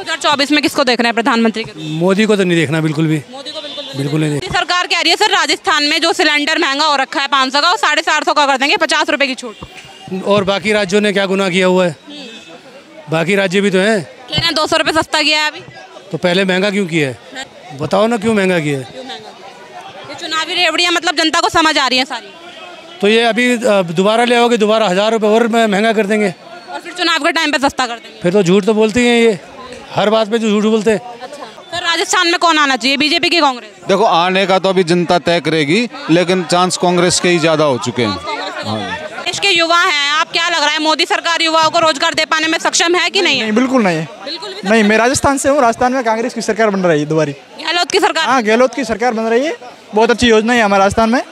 2024 में किसको देख रहे हैं प्रधानमंत्री के? मोदी को तो नहीं देखना बिल्कुल भी। मोदी को बिल्कुल नहीं। मोदी सरकार कह रही है सर राजस्थान में जो सिलेंडर महंगा हो रखा है 500 का, वो 450 का कर देंगे, 50 रुपए की छूट। और बाकी राज्यों ने क्या गुनाह किया हुआ है? बाकी राज्य भी तो हैं। कह रहे हैं 200 रुपए सस्ता किया है अभी। तो पहले महंगा क्यों किया है? बताओ ना क्यों महंगा किया है? ये चुनावी रेवड़ियाँ मतलब जनता को समझ आ रही है सारी। तो ये अभी दोबारा ले आओगे, दोबारा 1000 रुपये और महंगा कर देंगे, और फिर चुनाव के टाइम पे सस्ता कर देंगे। फिर तो झूठ तो बोलती हैं ये, हर बात पे जो झूठ बोलते हैं। अच्छा सर, राजस्थान में कौन आना चाहिए, बीजेपी की कांग्रेस? देखो आने का तो अभी जनता तय करेगी, लेकिन चांस कांग्रेस के ही ज़्यादा हो चुके हैं। देश के युवा हैं, आप क्या लग रहा है मोदी सरकार युवाओं को रोजगार दे पाने में सक्षम है कि नहीं है? बिल्कुल नहीं है। बिल्कुल भी नहीं, मैं राजस्थान से हूँ। राजस्थान में कांग्रेस की सरकार बन रही है दोबारी। गहलोत की सरकार? हाँ, गहलोत की सरकार बन रही है। बहुत अच्छी योजना है हमारे राजस्थान में।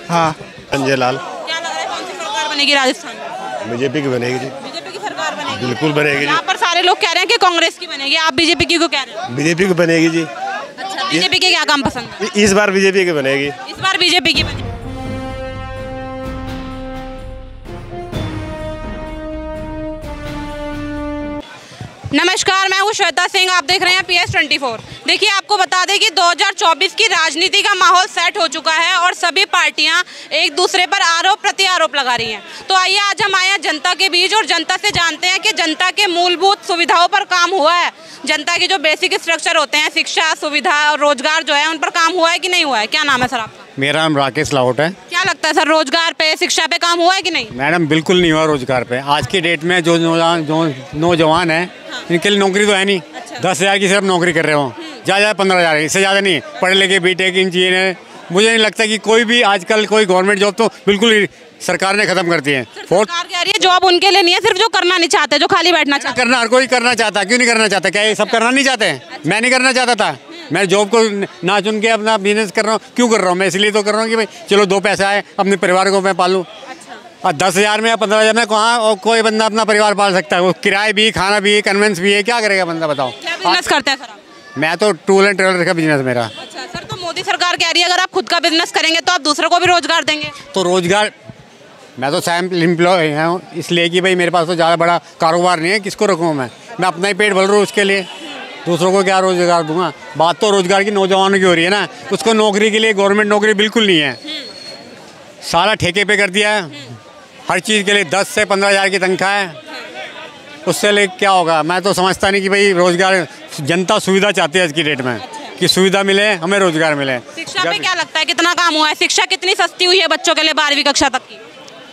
हाँ। संजय लाल। क्या लग रहा है कौन सी सरकार बनेगी राजस्थान में? बीजेपी की बनेगी जी। बीजेपी की सरकार बनेगी? बिल्कुल बनेगी जी। यहाँ पर सारे लोग कह रहे हैं कि कांग्रेस की बनेगी, आप बीजेपी की को कह रहे हैं? बीजेपी की बनेगी जी। अच्छा, बीजेपी के क्या काम पसंद है? इस बार बीजेपी की बनेगी। इस बार बीजेपी की बनेगी। नमस्कार, मैं हूं श्वेता सिंह, आप देख रहे हैं PS24। देखिए, आपको बता दें कि 2024 की राजनीति का माहौल सेट हो चुका है और सभी पार्टियां एक दूसरे पर आरोप प्रत्यारोप लगा रही हैं। तो आइए आज हम आए हैं जनता के बीच और जनता से जानते हैं कि जनता के मूलभूत सुविधाओं पर काम हुआ है, जनता के जो बेसिक स्ट्रक्चर होते हैं, शिक्षा, सुविधा और रोजगार जो है, उन पर काम हुआ है कि नहीं हुआ है। क्या नाम है सर आपका? मेरा नाम राकेश लाहौट है। क्या लगता है सर, रोजगार पे, शिक्षा पे काम हुआ है कि नहीं? मैडम बिल्कुल नहीं हुआ रोजगार पे। आज की डेट में जो नौजवान हैं, इनके लिए नौकरी तो है नहीं। 10,000 की सिर्फ नौकरी कर रहे हो, ज़्यादा 15,000, इससे ज़्यादा नहीं। पढ़े लिखे बीटेक इंजीनियर, मुझे नहीं लगता कि कोई भी आजकल कोई गवर्नमेंट जॉब तो बिल्कुल ही सरकार ने खत्म कर दी है। सरकार कह रही है जॉब उनके लिए नहीं है, सिर्फ जो करना नहीं चाहते, जो खाली बैठना चाहते। करना हर कोई करना चाहता है, क्यों नहीं करना चाहता? क्या ये सब करना नहीं चाहते हैं? मैं नहीं करना चाहता था। मैं जॉब को ना चुन के अपना बिजनेस कर रहा हूँ। क्यों कर रहा हूँ? मैं इसलिए तो कर रहा हूँ कि भाई चलो 2 पैसे आए, अपने परिवार को मैं पालूँ। और 10,000 में या 15,000 में कहाँ और कोई बंदा अपना परिवार पाल सकता है? वो किराए भी, खाना भी, कन्वेंस भी है, क्या करेगा बंदा बताओ? क्या बिजनेस करते हैं सर आप? मैं तो टूल एंड ट्रेवलर का बिजनेस मेरा। अच्छा सर, तो मोदी सरकार कह रही है अगर आप खुद का बिजनेस करेंगे तो आप दूसरों को भी रोजगार देंगे। तो रोजगार, मैं तो सैम्पल एम्प्लॉय हूँ, इसलिए कि भाई मेरे पास तो ज़्यादा बड़ा कारोबार नहीं है, किसको रखूँ मैं अपना ही पेट भर रहा हूँ, उसके लिए दूसरों को क्या रोजगार दूंगा? बात तो रोजगार की नौजवानों की हो रही है ना। उसको नौकरी के लिए गवर्नमेंट नौकरी बिल्कुल नहीं है, सारा ठेके पे कर दिया है। हर चीज़ के लिए 10 से 15,000 की तनख्वाह है, उससे ले क्या होगा? मैं तो समझता नहीं कि भाई रोजगार, जनता सुविधा चाहती है आज की डेट में, कि सुविधा मिले, हमें रोजगार मिले। शिक्षा पे क्या लगता है कितना काम हुआ है? शिक्षा कितनी सस्ती हुई है बच्चों के लिए 12वीं कक्षा तक की?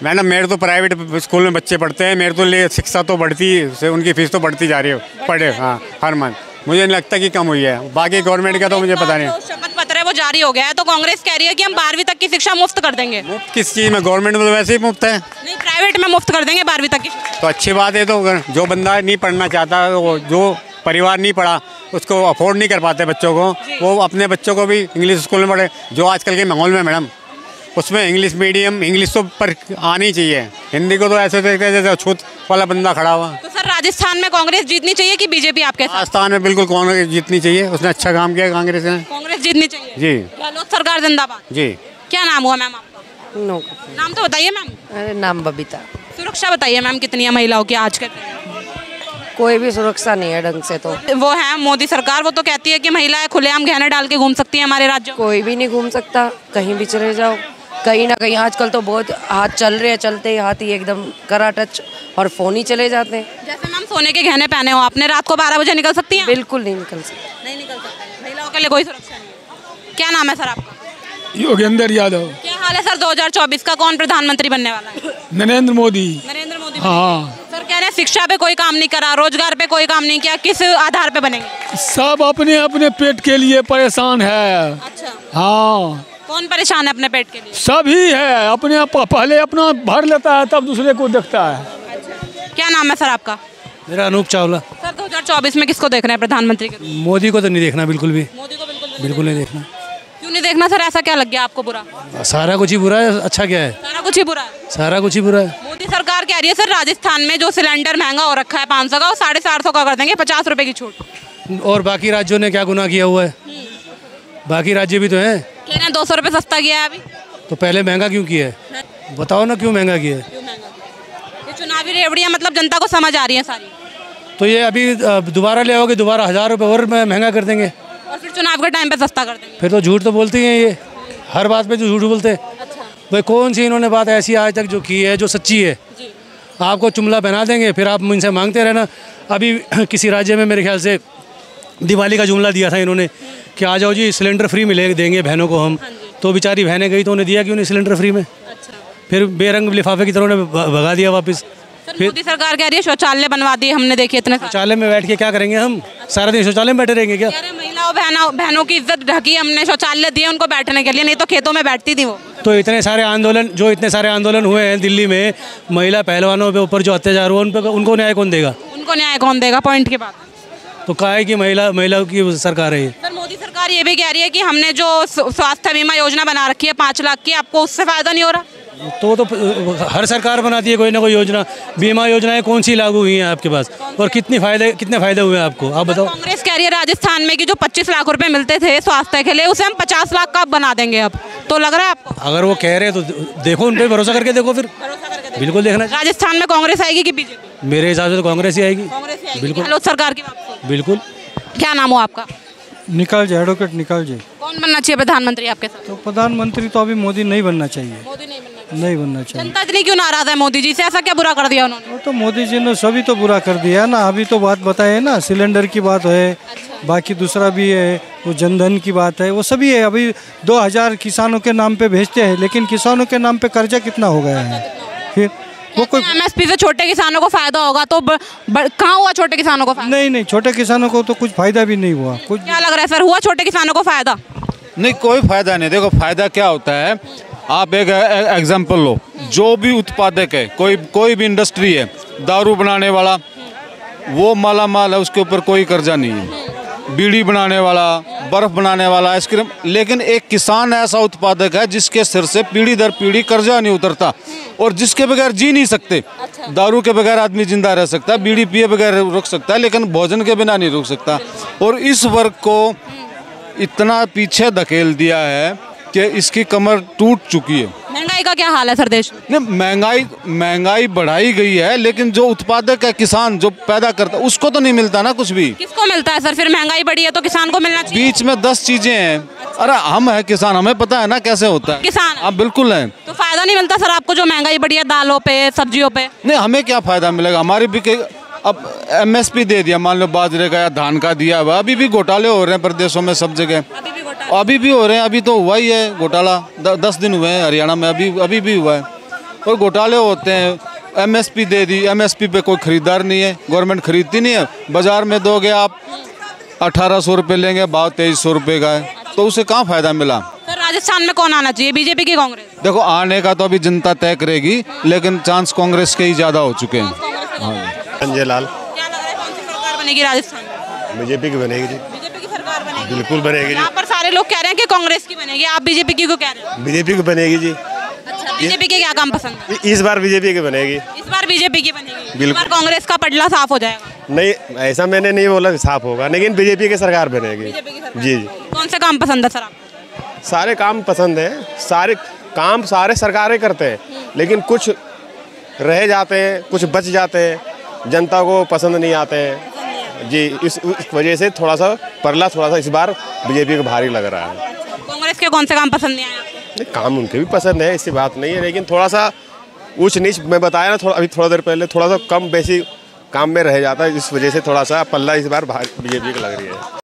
मैडम मेरे तो प्राइवेट स्कूल में बच्चे पढ़ते हैं, मेरे तो लिए शिक्षा तो बढ़ती से उनकी फीस तो बढ़ती जा रही है पढ़े, हाँ, हर मंथ। मुझे नहीं लगता कि कम हुई है। बाकी गवर्नमेंट का तो मुझे पता नहीं। शपथ पत्र है वो जारी हो गया है, तो कांग्रेस कह रही है कि हम 12वीं तक की शिक्षा मुफ्त कर देंगे। मुफ्त किस चीज़ में? गवर्नमेंट में तो वैसे ही मुफ्त है। नहीं, प्राइवेट में मुफ्त कर देंगे 12वीं तक की। तो अच्छी बात है। तो जो बंदा नहीं पढ़ना चाहता, वो जो परिवार नहीं पढ़ा, उसको अफोर्ड नहीं कर पाते बच्चों को, वो अपने बच्चों को भी इंग्लिश स्कूल में पढ़े। जो आजकल के माहौल में मैडम, उसमें इंग्लिश मीडियम, इंग्लिश तो पर आनी चाहिए। हिंदी को तो ऐसे देखते हैं जैसे छूत वाला बंदा खड़ा हुआ। तो सर राजस्थान में कांग्रेस जीतनी चाहिए कि बीजेपी आपके साथ? राजस्थान में बिल्कुल कांग्रेस जीतनी चाहिए, उसने अच्छा काम किया कांग्रेस ने। कांग्रेस जीतनी चाहिए जी। गहलोत सरकार जिंदाबाद जी। क्या नाम हुआ मैम आपका? नो, नाम तो बताइए मैम। अरे नाम बबीता। सुरक्षा बताइए मैम, कितनी है महिलाओं की आज के टाइम? कोई भी सुरक्षा नहीं है ढंग से। तो वो है मोदी सरकार, वो तो कहती है कि महिलाएं खुलेआम गहने डाल के घूम सकती हैं हमारे राज्य में। कोई भी नहीं घूम सकता, कहीं भी चले जाओ, कहीं ना कहीं। आजकल तो बहुत हाथ चल रहे हैं, चलते ही हाथ ही एकदम करा टच और फोन ही चले जाते हैं। जैसे मैम सोने के गहने पहने हो आपने, रात को 12 बजे निकल सकती हैं? बिल्कुल नहीं निकल सकती। नहीं निकल सकती, महिलाओं के लिए कोई सुरक्षा नहीं। क्या नाम है सर आपका? योगेंद्र यादव। क्या हाल है सर, 2024 का कौन प्रधानमंत्री बनने वाला है? नरेंद्र मोदी। नरेंद्र मोदी। हाँ। सर कह रहे हैं शिक्षा पे कोई काम नहीं करा, रोजगार पे कोई काम नहीं किया, किस आधार पे बनेंगे? सब अपने अपने पेट के लिए परेशान है। अच्छा। हाँ। कौन परेशान है अपने पेट के लिए? सभी है, अपने पहले अपना भर लेता है तब दूसरे को देखता है। अच्छा। क्या नाम है सर आपका? मेरा अनूप चावला। सर 2024 में किसको देख रहे हैं प्रधानमंत्री के? मोदी को तो नहीं देखना बिल्कुल भी। मोदी को बिल्कुल नहीं देखना। क्यों नहीं देखना सर, ऐसा क्या लग गया आपको बुरा? सारा कुछ ही बुरा है, अच्छा क्या है? सारा कुछ ही बुरा है। सारा कुछ ही बुरा है। मोदी सरकार कह रही है सर राजस्थान में जो सिलेंडर महंगा हो रखा है 500 का, वो 450 का कर देंगे, 50 रुपए की छूट। और बाकी राज्यों ने क्या गुनाह किया हुआ है? बाकी राज्य भी तो हैं। कह रहे हैं 200 रुपए सस्ता किया है अभी। तो पहले महंगा क्यों किया है? बताओ ना क्यों महंगा किया है? ये चुनावी रेवड़ियाँ मतलब जनता को समझ आ रही है सारी। तो ये अभी दोबारा ले आओगे, दोबारा 1000 रुपये और महंगा कर देंगे। और फिर चुनाव के टाइम पे सस्ता कर देंगे। फिर तो झूठ तो बोलते ही हैं ये, हर बात पे जो झूठ बोलते हैं। भाई कौन सी इन्होंने बात ऐसी आज तक जो की है जो सच्ची है? आपको जुमला पहना देंगे, फिर आप इनसे मांगते रहना। अभी किसी राज्य में मेरे ख्याल से दिवाली का जुमला दिया था इन्होंने कि आ जाओ जी सिलेंडर फ्री मिले देंगे बहनों को हम, तो बेचारी बहनें गई तो उन्हें दिया क्यों नहीं सिलेंडर फ्री में? फिर बेरंग लिफाफे की तरह उन्हें भगा दिया वापस। फिर मोदी सरकार कह रही है शौचालय बनवा दिए हमने, देखिए इतने शौचालय में बैठ के क्या करेंगे हम? सारा दिन शौचालय में बैठे रहेंगे क्या? महिलाओं बहनों की इज्जत ढकी हमने, शौचालय दिए उनको बैठने के लिए, नहीं तो खेतों में बैठती थी वो। तो इतने सारे आंदोलन हुए हैं दिल्ली में, महिला पहलवानों पे ऊपर जो अत्याचार हुआ उन पे उनको न्याय कौन देगा? उनको न्याय कौन देगा? पॉइंट की बात। तो काहे की महिलाओं की सरकार है ये। सर मोदी सरकार ये भी कह रही है कि हमने जो स्वास्थ्य बीमा योजना बना रखी है 5 लाख की, आपको उससे फायदा नहीं हो रहा? तो हर सरकार बनाती है कोई ना कोई योजना। बीमा योजनाएं कौन सी लागू हुई हैं आपके पास और कितने फायदे हुए हैं आपको, आप बताओ। कांग्रेस कह रही है राजस्थान में कि जो 25 लाख रुपए मिलते थे स्वास्थ्य के लिए, उसे हम 50 लाख का बना देंगे अब, तो लग रहा है आपको? अगर वो कह रहे हैं तो देखो, उन पर भरोसा करके देखो। फिर बिल्कुल देखना। राजस्थान में कांग्रेस आएगी कि बीजेपी? मेरे हिसाब से तो कांग्रेस ही आएगी। बिल्कुल। गहलोत सरकार की वापसी। बिल्कुल। क्या नाम हो आपका? निकाल जाए, एडवोकेट निकाल जाए। कौन बनना चाहिए प्रधानमंत्री आपके साथ? तो प्रधानमंत्री तो अभी मोदी नहीं बनना चाहिए। मोदी नहीं बनना नहीं बनना चाहिए। जनता इतनी क्यों नाराज है मोदी जी से? ऐसा क्या बुरा कर दिया उन्होंने? वो तो मोदी जी ने सभी तो बुरा कर दिया ना। अभी तो बात बताए ना, सिलेंडर की बात है, बाकी दूसरा भी है, वो जनधन की बात है, वो सभी है। अभी 2000 किसानों के नाम पे भेजते हैं, लेकिन किसानों के नाम पे कर्जा कितना हो गया है? फिर वो कोई एमएसपी से छोटे किसानों को फायदा होगा, तो कहाँ हुआ छोटे किसानों को फायदा? नहीं, छोटे किसानों को तो कुछ फायदा भी नहीं हुआ। कुछ क्या लग रहा है सर, हुआ छोटे किसानों को फायदा? नहीं, कोई फायदा नहीं। देखो फायदा क्या होता है, आप एक एग्जांपल लो, जो भी उत्पादक है, कोई भी इंडस्ट्री है, दारू बनाने वाला वो माला माल है, उसके ऊपर कोई कर्जा नहीं है। बीड़ी बनाने वाला, बर्फ बनाने वाला, आइसक्रीम, लेकिन एक किसान ऐसा उत्पादक है जिसके सिर से पीढ़ी दर पीढ़ी कर्जा नहीं उतरता और जिसके बगैर जी नहीं सकते। दारू के बगैर आदमी जिंदा रह सकता है, बीड़ी पिए बगैर रुक सकता है, लेकिन भोजन के बिना नहीं रुक सकता। और इस वर्ग को इतना पीछे धकेल दिया है कि इसकी कमर टूट चुकी है। महंगाई का क्या हाल है सर देश में? नहीं, महंगाई बढ़ाई गई है, लेकिन जो उत्पादक है, किसान जो पैदा करता है, उसको तो नहीं मिलता ना कुछ भी। किसको मिलता है सर? फिर महंगाई बढ़ी है तो किसान को मिलना चाहिए। बीच में 10 चीजें हैं। अरे हम है किसान, हमें पता है ना कैसे होता है। किसान आप बिल्कुल है। तो फायदा नहीं मिलता सर आपको जो महंगाई बढ़ी है दालों पे, सब्जियों पे? नहीं, हमें क्या फायदा मिलेगा? हमारी भी अब MSP दे दिया, मान लो बाजरे का या धान का दिया हुआ, अभी भी घोटाले हो रहे हैं प्रदेशों में सब जगह, अभी भी हो रहे हैं। अभी तो हुआ ही है घोटाला, 10 दिन हुए हैं हरियाणा में, अभी भी हुआ है। और घोटाले होते हैं। MSP दे दी, MSP पे कोई खरीदार नहीं है, गवर्नमेंट खरीदती नहीं है। बाजार में दोगे आप 1800 रुपये लेंगे, भाव 2300 रुपये का है, तो उसे कहाँ फायदा मिला? सर राजस्थान में कौन आना चाहिए, बीजेपी की कांग्रेस? देखो आने का तो अभी जनता तय करेगी, लेकिन चांस कांग्रेस के ही ज़्यादा हो चुके हैं। संजय लाल। क्या लग रहा है कौन सी सरकार बनेगी राजस्थान में? बीजेपी की बनेगी जी। बीजेपी की सरकार बनेगी? बिल्कुल बनेगी जी। यहाँ पर सारे लोग कह रहे हैं कि कांग्रेस की बनेगी, आप बीजेपी की क्यों कह रहे हैं? बीजेपी की बनेगी जी। अच्छा, बीजेपी के क्या काम पसंद है? इस बार बीजेपी की बनेगी। इस बार बीजेपी की बनेगी? इस बिल्कुल। बार कांग्रेस का पटला साफ हो जाएगा? नहीं, ऐसा मैंने नहीं बोला साफ होगा, लेकिन बीजेपी की सरकार बनेगी। जी। कौन से काम पसंद है सर आपको? सारे काम पसंद हैं, सारे काम सारे सरकारें करते हैं, लेकिन कुछ रह जाते हैं, कुछ बच जाते हैं, जनता को पसंद नहीं आते हैं जी। इस वजह से थोड़ा सा इस बार बीजेपी को भारी लग रहा है। कांग्रेस के कौन से काम पसंद नहीं आए आपको? नहीं, काम उनके भी पसंद है, इसकी बात नहीं है, लेकिन थोड़ा सा ऊंच नीच मैं बताया ना, अभी थोड़ा देर पहले थोड़ा सा कम बेसी काम में रह जाता है, इस वजह से थोड़ा सा पल्ला इस बार बीजेपी का लग रही है।